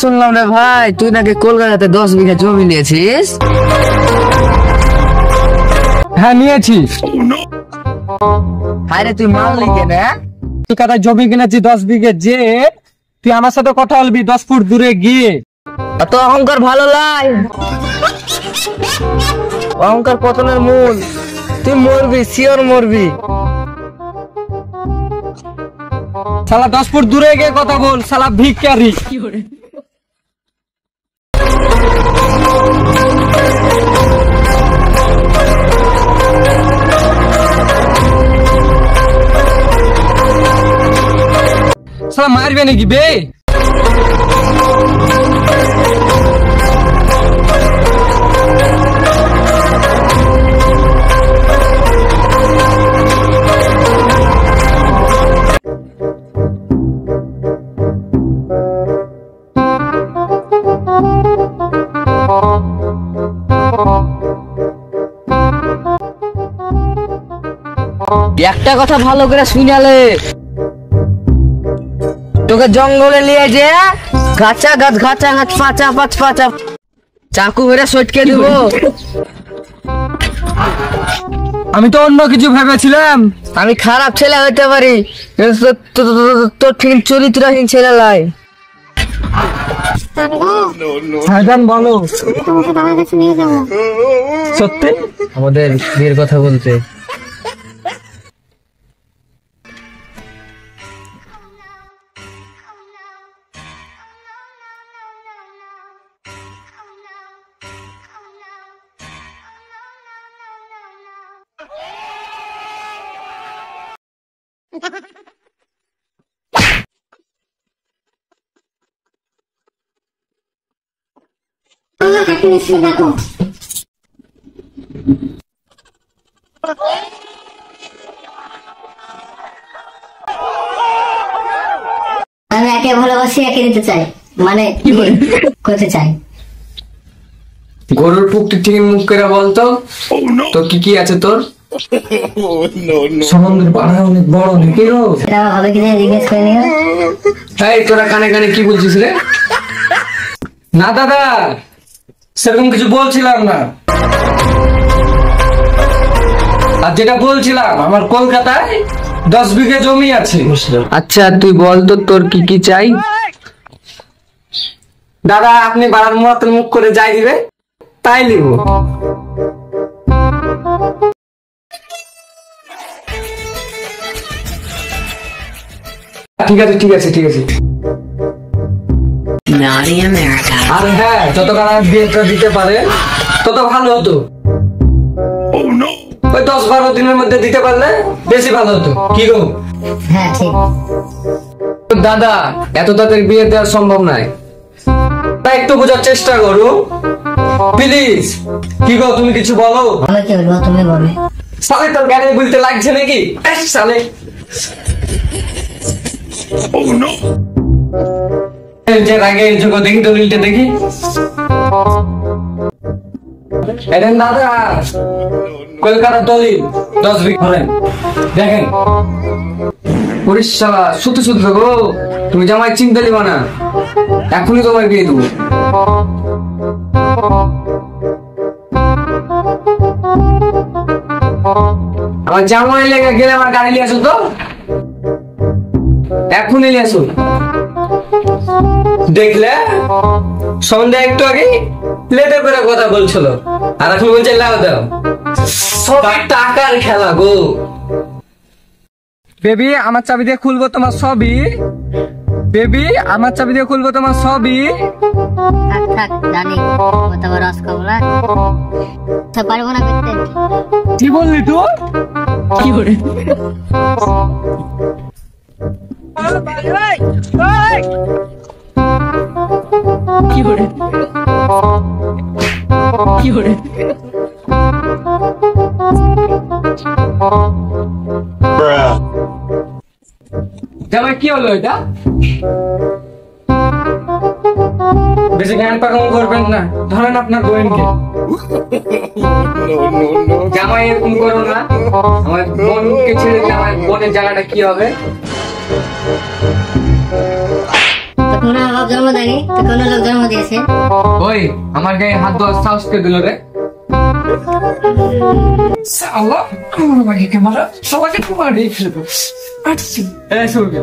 শুনলাম রে ভাই, তুই নাকি কলকাতাতে 10 বিঘা জমি নিয়েছিস? হ্যাঁ নিয়েছি। আরে তুই মানলি কেন? কলকাতায় জমি কিনেছি 10 বিঘে, যে তুই আমার সাথে কথা বলবি 10 ফুট দূরে গিয়ে। এত অহংকার ভালো লাই, অহংকার পতনের মূল। তুই মরবি, শিওর মরবি। শালা 10 ফুট দূরে গিয়ে কথা বল, শালা ভিখারি। শালা মারবে নাকি বে? একটা কথা ভালো করে শুনালে, তোকে জঙ্গলে নিয়ে যে গাছা গাছ পাচা পাচা চাকু ভরে সটকে দিব। আমি তো অন্য কিছু ভেবেছিলাম। আমি খারাপ ছেলে হইতে পারি, তোর ঠিক চরিত্রহীন ছেলে লাই। ভাইজান বলো। সত্যি আমাদের বিয়ের কথা বলতে। আমি একে ভালোবাসি, একে দিতে চাই, মানে করতে চাই। গরুর পুকটি ঠিক মুখ করে বলতো তো কি কি আছে তোর? সমুদ্রের পাড়া অনেক বড় নাকি গো? সেটা ভালো কি জিজ্ঞেস করে নিও। এই তোরা কানে কানে কি বলছিস রে? না দাদা, সেরকম কিছু বলছিলাম না। আর যেটা বলছিলাম, আমার কলকাতায় 10 বিঘে জমি আছে। আচ্ছা তুই বল তো তোর কি কি চাই? দাদা আপনি বাড়ার মতন মুখ করে যাই দিবে তাই নিব। ঠিক আছে ঠিক আছে ঠিক আছে। আর হ্যাঁ, যত টাকা বিয়েটা দিতে পারে তত ভালো হতো। ওই 10-12 দিনের মধ্যে দিতে পারলে বেশি ভালো হতো। কি গো? হ্যাঁ ঠিক। দাদা এত তাদের বিয়ে দেওয়া সম্ভব নয়, তাই একটু বোঝার চেষ্টা করো প্লিজ। কি গো তুমি কিছু বলো? আমি কি বলবো, তুমি বলো। সালে তোর গানে বলতে লাগছে নাকি? সালে যে আগে যোগ দেখি দলিলটা দেখি। এরেন দাদা, কলকাতার দলিল 10 বিঘা হলেন দেখেন। উড়িষ্যা সত্যি সত্যি গো, তুমি জামাই চিন্তা নিবা না, এখনই তোমার বিয়ে দেবো। আমার জামাই লেগে গেলে আমার গাড়ি নিয়ে আসো তো, এখনই নিয়ে আসো। দেখলে সন্ধ্যা একটু আগে লেটে করে কথা বলছিল, আর এখন বলছে লাও দাও। সবাই টাকার খেলা গো। বেবি আমার চাবি দিয়ে খুলবো তোমার সবই। বেবি আমার চাবি দিয়ে খুলবো তোমার সবই। থাক থাক, জানি কত বড় রসকমলা, তো পারবো না করতে। কি বললি তুই? কি করে? কি করে? কি করে? জামাই কি হলো এটা? বেশি জ্ঞান পাকাম করবেন না, ধরেন আপনার বোনকে। জামাই এরকম করো না, আমার বোনকে ছেড়ে দিলে আমার বোনের জ্বালাটা কি হবে? তো কোনো বাপ জন্ম দেয়নি, তো কোনো লোক জন্ম দিয়েছে। ওই আমার গায়ে হাত দেওয়ার সাহস কে দিল রে? শালা আমার ভাইকে মারা, সবাইকে তো মারিয়ে ফেলবো। আসছি। এই সুরভি।